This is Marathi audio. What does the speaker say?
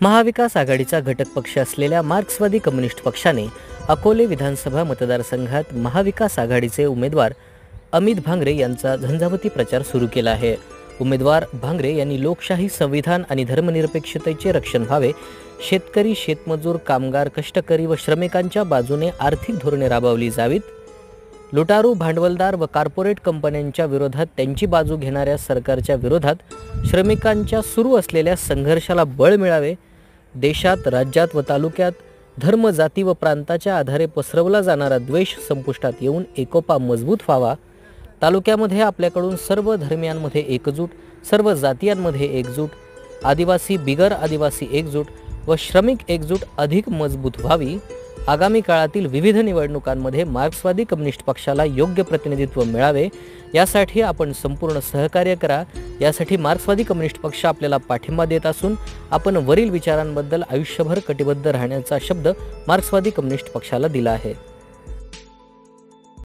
महाविकास आघाडीचा घटक पक्ष असलेल्या मार्क्सवादी कम्युनिस्ट पक्षाने अकोले विधानसभा मतदारसंघात महाविकास आघाडीचे उमेदवार अमित भांगरे यांचा झंझावती प्रचार सुरू केला आहे। उमेदवार भांगरे यांनी लोकशाही, संविधान आणि धर्मनिरपेक्षतेचे रक्षण व्हावे, शेतकरी, शेतमजूर, कामगार, कष्टकरी व श्रमिकांच्या बाजूने आर्थिक धोरणे राबवली जावीत, लुटारू, भांडवलदार व कॉर्पोरेट कंपन्यांच्या विरोधात त्यांची बाजू घेणाऱ्या सरकारच्या विरोधात श्रमिकांच्या सुरू असलेल्या संघर्षाला बळ मिळावे, देशात, राज्यात व तालुक्यात धर्म, जाती व प्रांताच्या आधारे पसरवला जाणारा द्वेष संपुष्टात येऊन एकोपा मजबूत व्हावा, तालुक्यामध्ये आपल्याकडून सर्व धर्मियांमध्ये एकजूट, सर्व जातीयांमध्ये एकजूट, आदिवासी, बिगर आदिवासी एकजूट व श्रमिक एकजूट अधिक मजबूत व्हावी, आगामी काळातील विविध निवडणुकांमध्ये मार्क्सवादी कम्युनिस्ट पक्षाला योग्य प्रतिनिधित्व मिळावे, यासाठी आपण संपूर्ण सहकार्य करा। यासाठी मार्क्सवादी कम्युनिस्ट पक्ष आपल्याला पाठिंबा देत असून आपण वरील विचारांबद्दल आयुष्यभर कटिबद्ध राहण्याचा शब्द मार्क्सवादी कम्युनिस्ट पक्षाला दिला आहे।